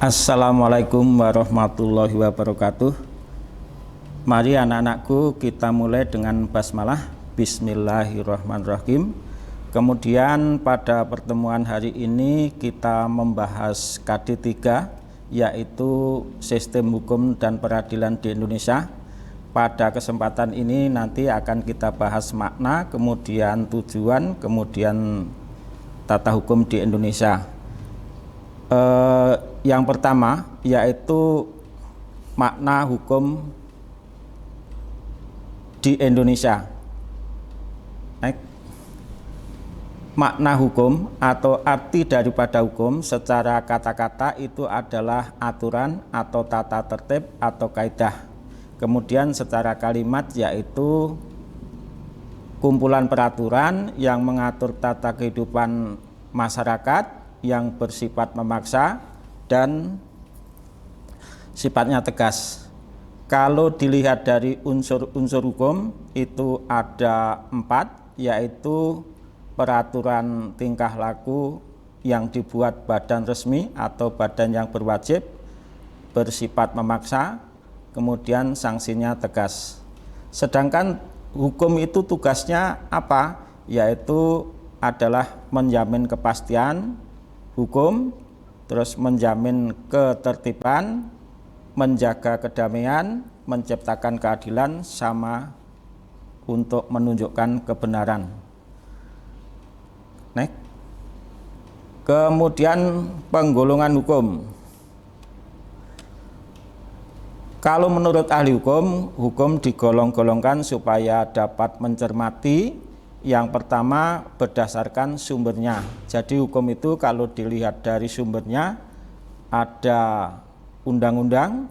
Assalamualaikum warahmatullahi wabarakatuh. Mari anak-anakku kita mulai dengan basmalah. Bismillahirrahmanirrahim. Kemudian pada pertemuan hari ini kita membahas KD3, yaitu Sistem Hukum dan Peradilan di Indonesia. Pada kesempatan ini nanti akan kita bahas makna, kemudian tujuan, kemudian tata hukum di Indonesia. Yang pertama yaitu makna hukum di Indonesia. Makna hukum atau arti daripada hukum secara kata-kata itu adalah aturan atau tata tertib atau kaidah. Kemudian secara kalimat yaitu kumpulan peraturan yang mengatur tata kehidupan masyarakat yang bersifat memaksa dan sifatnya tegas. Kalau dilihat dari unsur-unsur hukum itu ada 4, yaitu peraturan tingkah laku yang dibuat badan resmi atau badan yang berwajib, bersifat memaksa, kemudian sanksinya tegas. Sedangkan hukum itu tugasnya apa? Yaitu adalah menjamin kepastian hukum, terus menjamin ketertiban, menjaga kedamaian, menciptakan keadilan, sama untuk menunjukkan kebenaran. Kemudian penggolongan hukum. Kalau menurut ahli hukum, hukum digolong-golongkan supaya dapat mencermati. Yang pertama berdasarkan sumbernya. Jadi hukum itu kalau dilihat dari sumbernya ada undang-undang.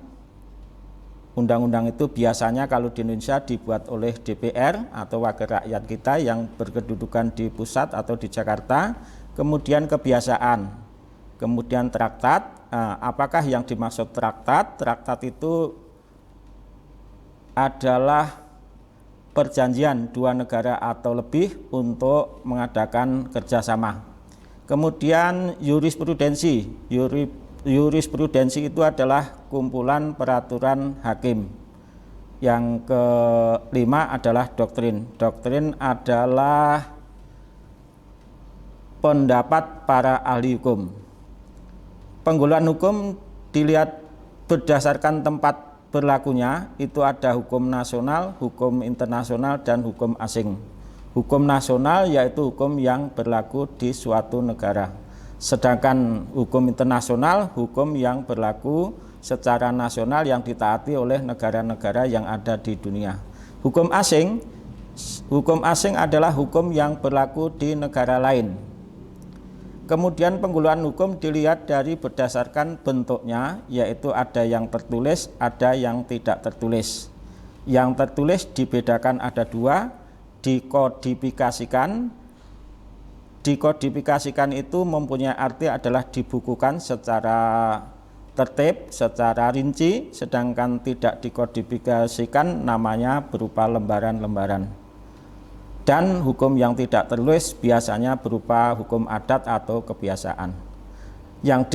Undang-undang itu biasanya kalau di Indonesia dibuat oleh DPR atau wakil rakyat kita yang berkedudukan di pusat atau di Jakarta. Kemudian kebiasaan, kemudian traktat. Apakah yang dimaksud traktat? Traktat itu adalah perjanjian dua negara atau lebih untuk mengadakan kerjasama. Kemudian jurisprudensi. Jurisprudensi itu adalah kumpulan peraturan hakim. Yang kelima adalah doktrin. Doktrin adalah pendapat para ahli hukum. Penggolongan hukum dilihat berdasarkan tempat berlakunya, itu ada hukum nasional, hukum internasional, dan hukum asing. Hukum nasional yaitu hukum yang berlaku di suatu negara. Sedangkan hukum internasional, hukum yang berlaku secara nasional yang ditaati oleh negara-negara yang ada di dunia. Hukum asing adalah hukum yang berlaku di negara lain. Kemudian penggolongan hukum dilihat dari berdasarkan bentuknya, yaitu ada yang tertulis, ada yang tidak tertulis. Yang tertulis dibedakan ada 2, dikodifikasikan. Dikodifikasikan itu mempunyai arti adalah dibukukan secara tertib, secara rinci, sedangkan tidak dikodifikasikan namanya berupa lembaran-lembaran. Dan hukum yang tidak tertulis biasanya berupa hukum adat atau kebiasaan. Yang D,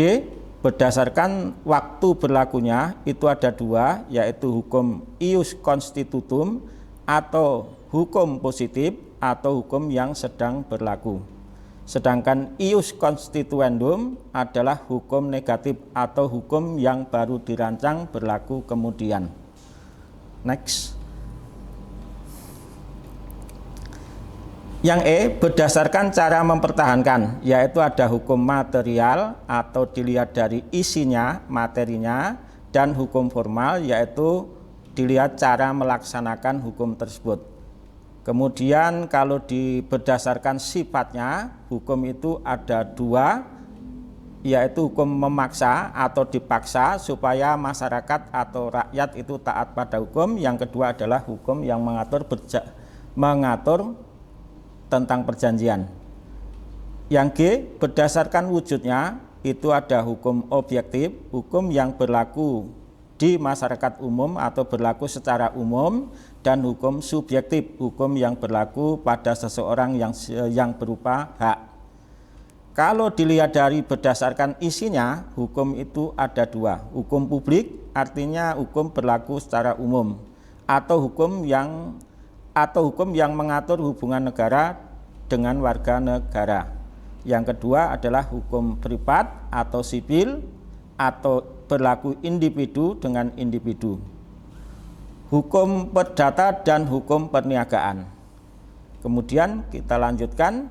berdasarkan waktu berlakunya itu ada 2, yaitu hukum ius constitutum atau hukum positif atau hukum yang sedang berlaku. Sedangkan ius constituendum adalah hukum negatif atau hukum yang baru dirancang berlaku kemudian. Next. Yang E, berdasarkan cara mempertahankan, yaitu ada hukum material atau dilihat dari isinya, materinya, dan hukum formal, yaitu dilihat cara melaksanakan hukum tersebut. Kemudian kalau berdasarkan sifatnya, hukum itu ada 2, yaitu hukum memaksa atau dipaksa supaya masyarakat atau rakyat itu taat pada hukum. Yang kedua adalah hukum yang mengatur tentang perjanjian. Yang G, berdasarkan wujudnya itu ada hukum objektif, hukum yang berlaku di masyarakat umum atau berlaku secara umum, dan hukum subjektif, hukum yang berlaku pada seseorang yang berupa hak. Kalau dilihat dari berdasarkan isinya, hukum itu ada dua. Hukum publik artinya hukum berlaku secara umum, atau hukum yang mengatur hubungan negara dengan warga negara. Yang kedua adalah hukum privat atau sipil, atau berlaku individu dengan individu. Hukum perdata dan hukum perniagaan. Kemudian kita lanjutkan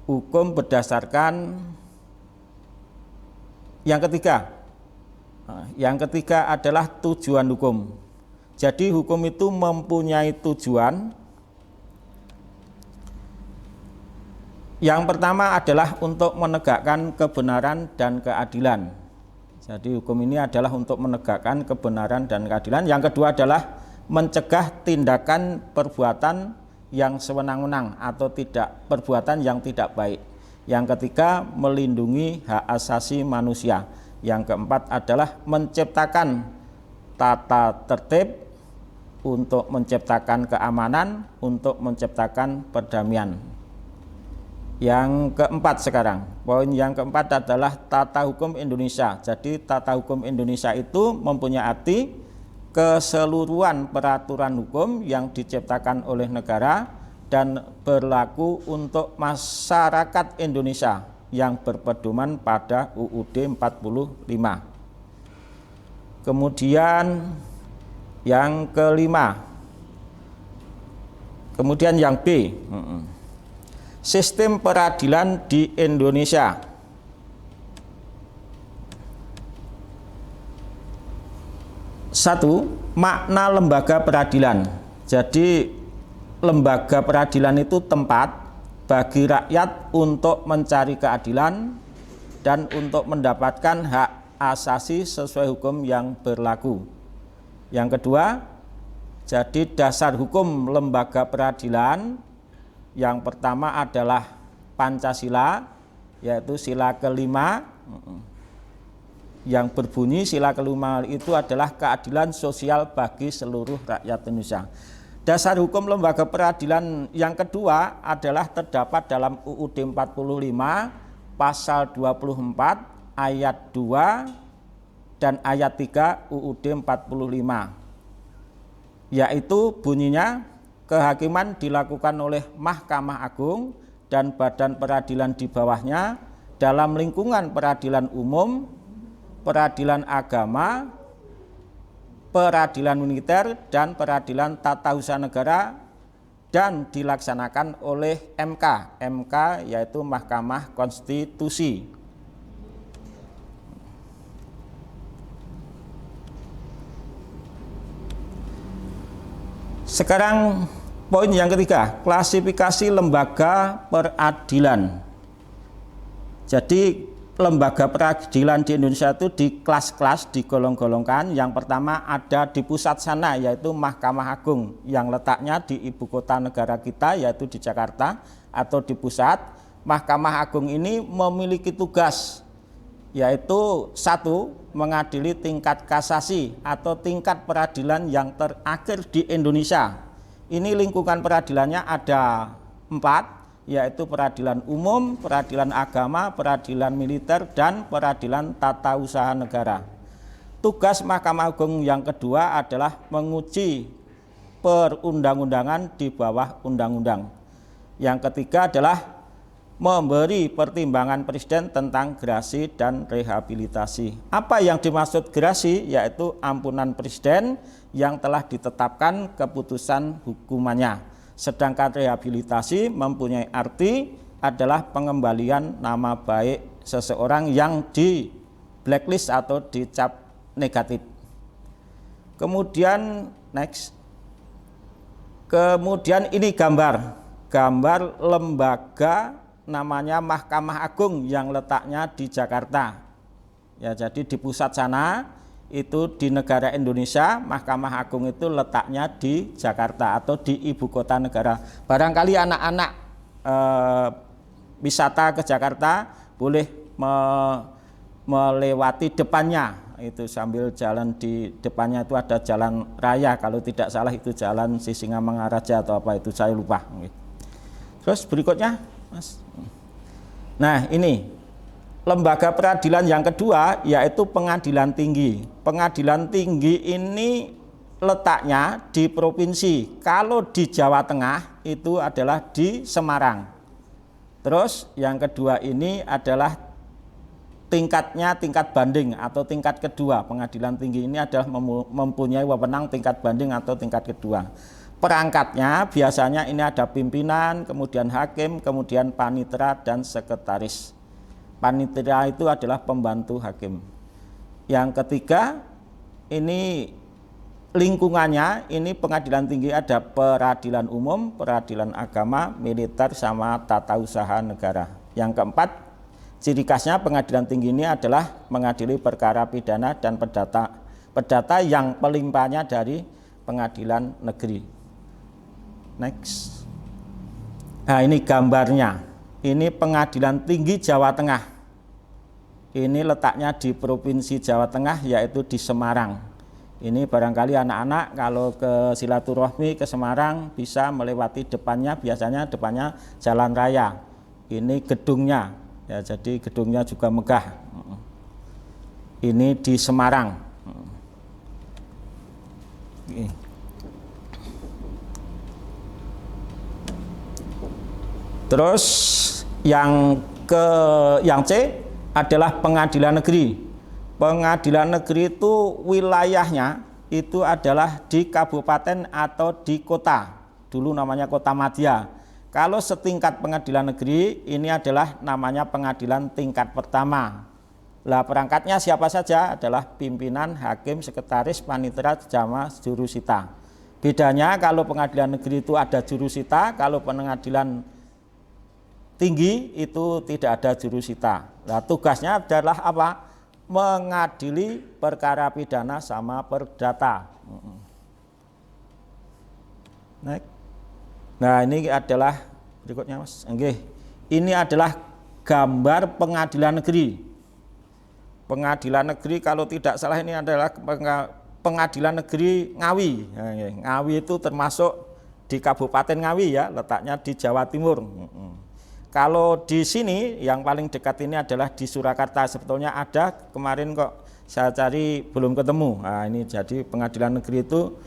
hukum berdasarkan yang ketiga. Yang ketiga adalah tujuan hukum. Jadi hukum itu mempunyai tujuan. Yang pertama adalah untuk menegakkan kebenaran dan keadilan. Jadi hukum ini adalah untuk menegakkan kebenaran dan keadilan. Yang kedua adalah mencegah tindakan perbuatan yang sewenang-wenang atau perbuatan yang tidak baik. Yang ketiga, melindungi hak asasi manusia. Yang keempat adalah menciptakan tata tertib untuk menciptakan keamanan, untuk menciptakan perdamaian. Yang keempat sekarang, poin yang keempat adalah tata hukum Indonesia. Jadi tata hukum Indonesia itu mempunyai arti keseluruhan peraturan hukum yang diciptakan oleh negara dan berlaku untuk masyarakat Indonesia yang berpedoman pada UUD 45. Kemudian yang kelima, kemudian yang B, sistem peradilan di Indonesia. Satu, makna lembaga peradilan. Jadi lembaga peradilan itu tempat bagi rakyat untuk mencari keadilan dan untuk mendapatkan hak asasi sesuai hukum yang berlaku. Yang kedua, jadi dasar hukum lembaga peradilan yang pertama adalah Pancasila, yaitu sila kelima, yang berbunyi sila kelima itu adalah keadilan sosial bagi seluruh rakyat Indonesia. Dasar hukum lembaga peradilan yang kedua adalah terdapat dalam UUD 45 pasal 24 ayat 2 dan ayat 3 UUD 45, yaitu bunyinya kehakiman dilakukan oleh Mahkamah Agung dan badan peradilan di bawahnya dalam lingkungan peradilan umum, peradilan agama, peradilan militer, dan peradilan tata usaha negara, dan dilaksanakan oleh MK yaitu Mahkamah Konstitusi. Sekarang poin yang ketiga, klasifikasi lembaga peradilan. Jadi lembaga peradilan di Indonesia itu di kelas-kelas, digolong-golongkan. Yang pertama ada di pusat sana, yaitu Mahkamah Agung yang letaknya di ibu kota negara kita, yaitu di Jakarta atau di pusat. Mahkamah Agung ini memiliki tugas, yaitu satu, mengadili tingkat kasasi atau tingkat peradilan yang terakhir di Indonesia. Ini lingkungan peradilannya ada 4, yaitu peradilan umum, peradilan agama, peradilan militer, dan peradilan tata usaha negara. Tugas Mahkamah Agung yang kedua adalah menguji perundang-undangan di bawah undang-undang. Yang ketiga adalah memberi pertimbangan presiden tentang gerasi dan rehabilitasi. Apa yang dimaksud gerasi? Yaitu ampunan presiden yang telah ditetapkan keputusan hukumannya. Sedangkan rehabilitasi mempunyai arti adalah pengembalian nama baik seseorang yang di blacklist atau dicap negatif. Kemudian next. Kemudian ini gambar lembaga namanya Mahkamah Agung yang letaknya di Jakarta. Ya, jadi di pusat sana itu di negara Indonesia, Mahkamah Agung itu letaknya di Jakarta atau di ibu kota negara. Barangkali anak-anak wisata ke Jakarta boleh melewati depannya, itu sambil jalan di depannya itu ada jalan raya, kalau tidak salah itu jalan Sisingamangaraja atau apa itu, saya lupa. Terus berikutnya, Mas. Nah, ini lembaga peradilan yang kedua yaitu pengadilan tinggi. Pengadilan tinggi ini letaknya di provinsi. Kalau di Jawa Tengah itu adalah di Semarang. Terus yang kedua ini adalah tingkatnya tingkat banding atau tingkat kedua. Pengadilan tinggi ini adalah mempunyai wewenang tingkat banding atau tingkat kedua. Perangkatnya biasanya ini ada pimpinan, kemudian hakim, kemudian panitera dan sekretaris. Panitera itu adalah pembantu hakim. Yang ketiga ini lingkungannya, ini pengadilan tinggi ada peradilan umum, peradilan agama, militer sama tata usaha negara. Yang keempat, ciri khasnya pengadilan tinggi ini adalah mengadili perkara pidana dan perdata yang pelimpahnya dari pengadilan negeri. Next. Nah, ini gambarnya. Ini pengadilan tinggi Jawa Tengah. Ini letaknya di provinsi Jawa Tengah yaitu di Semarang. Ini barangkali anak-anak kalau ke silaturahmi ke Semarang bisa melewati depannya, biasanya depannya jalan raya. Ini gedungnya, ya, jadi gedungnya juga megah. Ini di Semarang. Terus yang C adalah pengadilan negeri. Pengadilan negeri itu wilayahnya itu adalah di kabupaten atau di kota. Dulu namanya Kota Madya. Kalau setingkat pengadilan negeri ini adalah namanya pengadilan tingkat pertama. Lah perangkatnya siapa saja adalah pimpinan, hakim, sekretaris, panitera, sama jurusita. Bedanya kalau pengadilan negeri itu ada jurusita, kalau pengadilan tinggi itu tidak ada jurusita. Nah, tugasnya adalah apa? Mengadili perkara pidana sama perdata. Nah, ini adalah berikutnya, Mas. Ini adalah gambar pengadilan negeri. Pengadilan negeri kalau tidak salah ini adalah pengadilan negeri Ngawi. Ngawi itu termasuk di Kabupaten Ngawi ya, letaknya di Jawa Timur. Kalau di sini yang paling dekat ini adalah di Surakarta. Sebetulnya ada, kemarin kok saya cari belum ketemu. Nah, ini jadi pengadilan negeri itu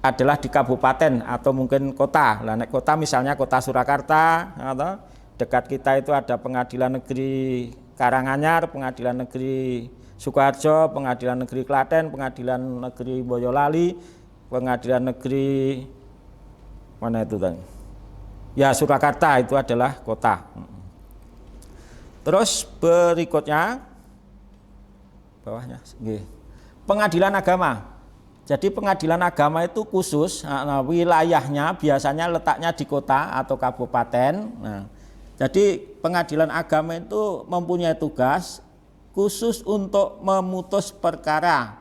adalah di kabupaten atau mungkin kota. Nah, kota misalnya kota Surakarta, atau dekat kita itu ada pengadilan negeri Karanganyar, pengadilan negeri Sukoharjo, pengadilan negeri Klaten, pengadilan negeri Boyolali, pengadilan negeri mana itu tadi? Ya, Surakarta itu adalah kota. Terus berikutnya bawahnya pengadilan agama. Jadi pengadilan agama itu khusus, wilayahnya biasanya letaknya di kota atau kabupaten. Nah, jadi pengadilan agama itu mempunyai tugas khusus untuk memutus perkara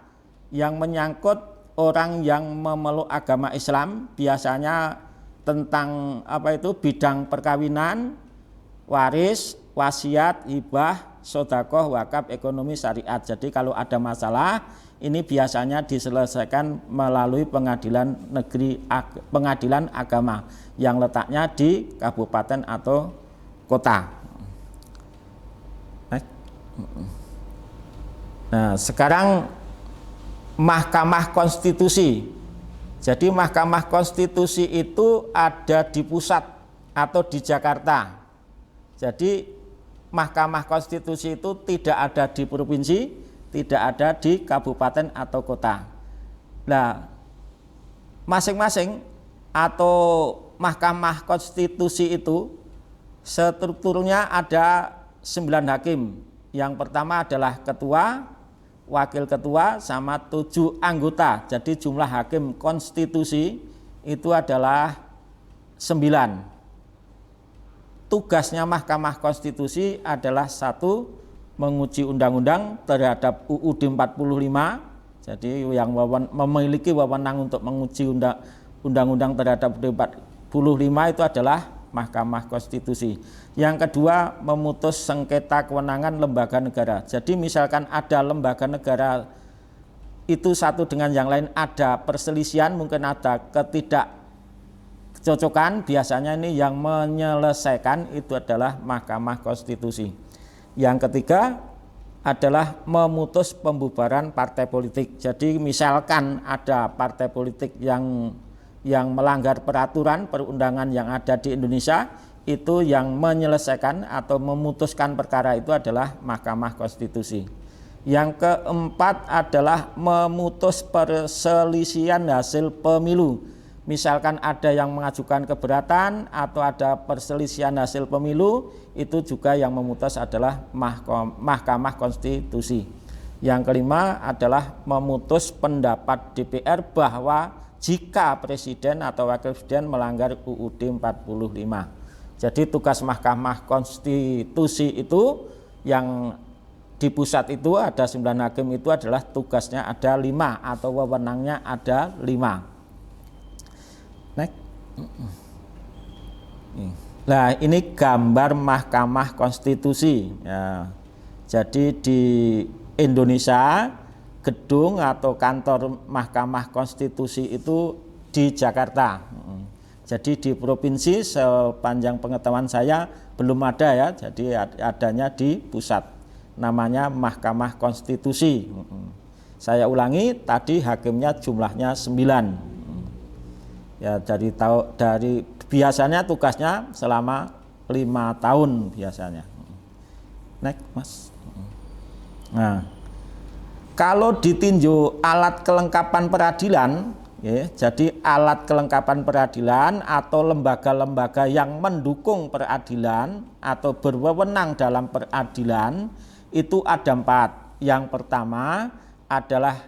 yang menyangkut orang yang memeluk agama Islam, biasanya tentang bidang perkawinan, waris, wasiat, hibah, sedekah, wakaf, ekonomi, syariat. Jadi kalau ada masalah ini biasanya diselesaikan melalui pengadilan negeri, pengadilan agama yang letaknya di kabupaten atau kota. Nah, sekarang Mahkamah Konstitusi. Jadi Mahkamah Konstitusi itu ada di pusat atau di Jakarta. Jadi Mahkamah Konstitusi itu tidak ada di provinsi, tidak ada di kabupaten atau kota. Nah, masing-masing atau Mahkamah Konstitusi itu strukturnya ada 9 hakim. Yang pertama adalah ketua, wakil ketua sama 7 anggota. Jadi jumlah hakim konstitusi itu adalah 9. Tugasnya Mahkamah Konstitusi adalah 1. Menguji undang-undang terhadap UUD 45. Jadi yang memiliki wewenang untuk menguji undang-undang terhadap UUD 45 itu adalah Mahkamah Konstitusi. Yang kedua, memutus sengketa kewenangan lembaga negara. Jadi misalkan ada lembaga negara itu satu dengan yang lain ada perselisihan, mungkin ada cocokan biasanya ini yang menyelesaikan itu adalah Mahkamah Konstitusi. Yang ketiga adalah memutus pembubaran partai politik. Jadi misalkan ada partai politik yang melanggar peraturan perundangan yang ada di Indonesia, itu yang menyelesaikan atau memutuskan perkara itu adalah Mahkamah Konstitusi. Yang keempat adalah memutus perselisihan hasil pemilu. Misalkan ada yang mengajukan keberatan atau ada perselisihan hasil pemilu, itu juga yang memutus adalah Mahkamah Konstitusi. Yang kelima adalah memutus pendapat DPR bahwa jika Presiden atau Wakil Presiden melanggar UUD 45. Jadi tugas Mahkamah Konstitusi itu yang di pusat itu ada 9 hakim, itu adalah tugasnya ada 5 atau wewenangnya ada 5. Next. Nah, ini gambar Mahkamah Konstitusi ya. Jadi di Indonesia gedung atau kantor Mahkamah Konstitusi itu di Jakarta. Jadi di provinsi sepanjang pengetahuan saya belum ada ya. Jadi adanya di pusat, namanya Mahkamah Konstitusi. Saya ulangi, tadi hakimnya jumlahnya 9. Ya, dari biasanya tugasnya selama 5 tahun biasanya. Next, Mas. Nah, kalau ditinjau alat kelengkapan peradilan, ya, jadi alat kelengkapan peradilan atau lembaga-lembaga yang mendukung peradilan atau berwenang dalam peradilan itu ada 4. Yang pertama adalah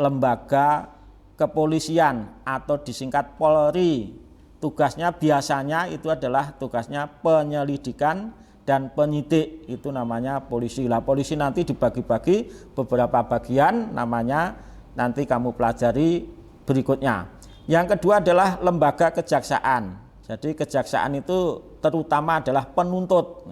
lembaga kepolisian atau disingkat Polri. Tugasnya biasanya itu adalah tugasnya penyelidikan dan penyidik, itu namanya polisi. Lah polisi nanti dibagi-bagi beberapa bagian, namanya nanti kamu pelajari berikutnya. Yang kedua adalah lembaga kejaksaan. Jadi kejaksaan itu terutama adalah penuntut.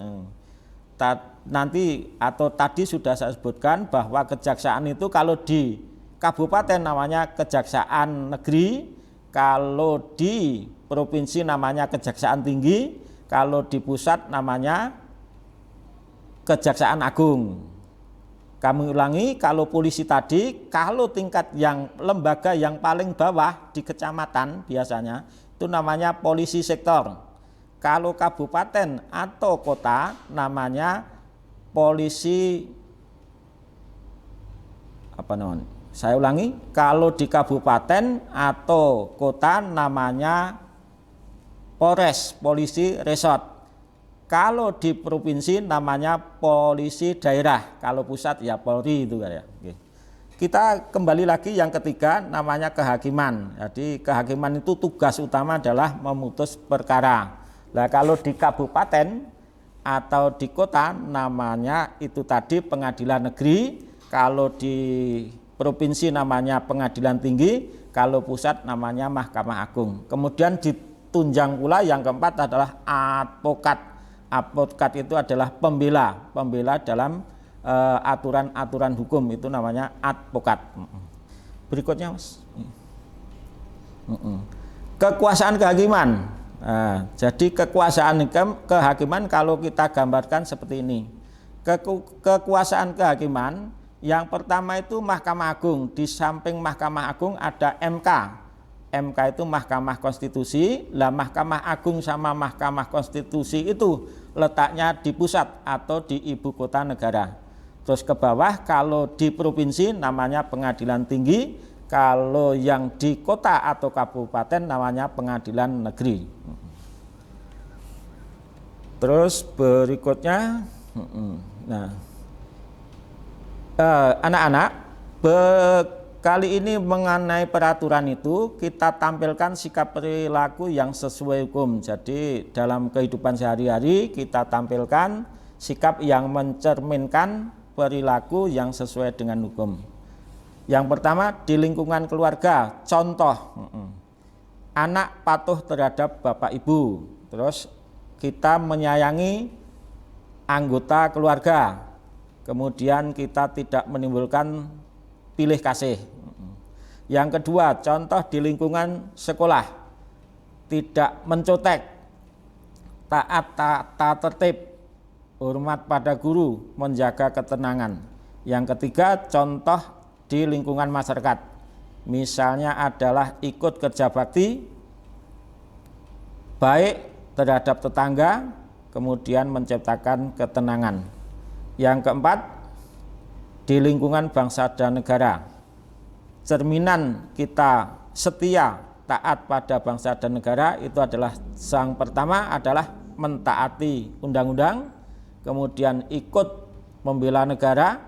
Nanti atau tadi sudah saya sebutkan bahwa kejaksaan itu kalau di kabupaten namanya kejaksaan negeri, kalau di provinsi namanya kejaksaan tinggi, kalau di pusat namanya kejaksaan agung. Kami ulangi, kalau polisi tadi, kalau tingkat yang lembaga yang paling bawah di kecamatan biasanya itu namanya polisi sektor. Kalau kabupaten atau kota namanya polisi apa namanya? Saya ulangi, kalau di kabupaten atau kota namanya Polres, polisi resort. Kalau di provinsi namanya polisi daerah, kalau pusat ya Polri itu ya. Oke. Kita kembali lagi yang ketiga, namanya kehakiman. Jadi kehakiman itu tugas utama adalah memutus perkara. Nah, kalau di kabupaten atau di kota namanya itu tadi pengadilan negeri, kalau di provinsi namanya pengadilan tinggi, kalau pusat namanya Mahkamah Agung. Kemudian ditunjang pula yang keempat adalah advokat. Advokat itu adalah pembela dalam aturan-aturan hukum, itu namanya advokat. Berikutnya, Mas. Kekuasaan kehakiman. Nah, jadi kekuasaan kehakiman kalau kita gambarkan seperti ini. Kekuasaan kehakiman yang pertama itu Mahkamah Agung. Di samping Mahkamah Agung ada MK. MK itu Mahkamah Konstitusi. Lah Mahkamah Agung sama Mahkamah Konstitusi itu letaknya di pusat atau di ibu kota negara. Terus ke bawah kalau di provinsi namanya Pengadilan Tinggi. Kalau yang di kota atau kabupaten namanya Pengadilan Negeri. Terus berikutnya, anak-anak, kali ini mengenai peraturan itu kita tampilkan sikap perilaku yang sesuai hukum. Jadi dalam kehidupan sehari-hari kita tampilkan sikap yang mencerminkan perilaku yang sesuai dengan hukum. Yang pertama di lingkungan keluarga, contoh anak patuh terhadap bapak ibu. Terus kita menyayangi anggota keluarga. Kemudian kita tidak menimbulkan pilih kasih. Yang kedua, contoh di lingkungan sekolah. tidak mencotek, taat tata tertib, hormat pada guru, menjaga ketenangan. Yang ketiga, contoh di lingkungan masyarakat, misalnya adalah ikut kerja bakti, baik terhadap tetangga, kemudian menciptakan ketenangan. Yang keempat, di lingkungan bangsa dan negara, cerminan kita setia taat pada bangsa dan negara itu adalah yang pertama adalah mentaati undang-undang, kemudian ikut membela negara,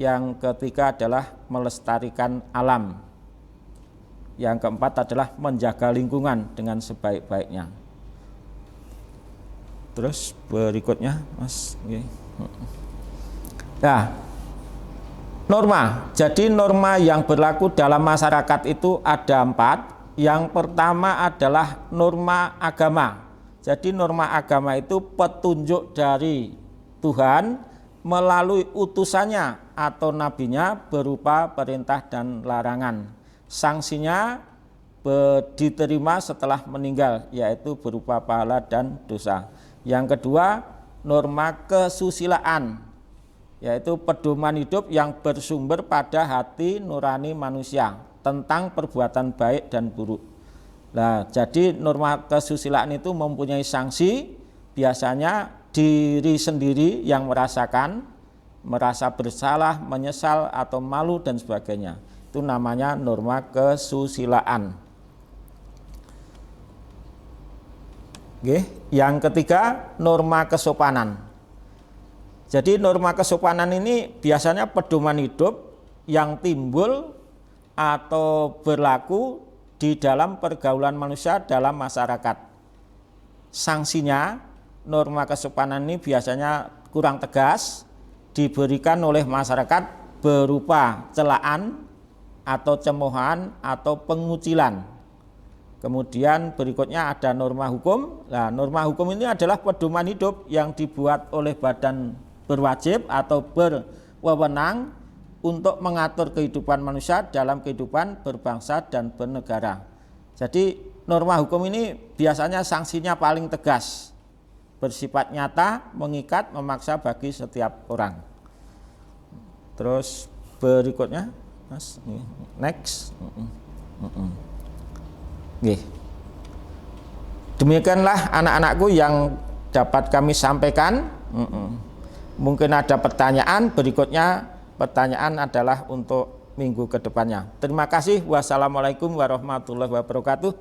yang ketiga adalah melestarikan alam, yang keempat adalah menjaga lingkungan dengan sebaik-baiknya. Terus berikutnya, Mas. Nah, norma. Jadi norma yang berlaku dalam masyarakat itu ada 4. Yang pertama adalah norma agama. Jadi norma agama itu petunjuk dari Tuhan melalui utusannya atau nabinya berupa perintah dan larangan. Sanksinya diterima setelah meninggal, yaitu berupa pahala dan dosa. Yang kedua, norma kesusilaan, yaitu pedoman hidup yang bersumber pada hati nurani manusia tentang perbuatan baik dan buruk. Nah, jadi norma kesusilaan itu mempunyai sanksi, biasanya diri sendiri yang merasakan, merasa bersalah, menyesal atau malu dan sebagainya. Itu namanya norma kesusilaan. Oke, yang ketiga, norma kesopanan. Jadi norma kesopanan ini biasanya pedoman hidup yang timbul atau berlaku di dalam pergaulan manusia dalam masyarakat. Sanksinya, norma kesopanan ini biasanya kurang tegas, diberikan oleh masyarakat berupa celaan atau cemoohan atau pengucilan. Kemudian berikutnya ada norma hukum. Nah, norma hukum ini adalah pedoman hidup yang dibuat oleh badan berwajib atau berwenang untuk mengatur kehidupan manusia dalam kehidupan berbangsa dan bernegara. Jadi norma hukum ini biasanya sanksinya paling tegas, bersifat nyata, mengikat, memaksa bagi setiap orang. Terus berikutnya, Mas, next. Demikianlah anak-anakku yang dapat kami sampaikan. Mungkin ada pertanyaan. Berikutnya pertanyaan adalah untuk minggu ke depannya. Terima kasih. Wassalamualaikum warahmatullahi wabarakatuh.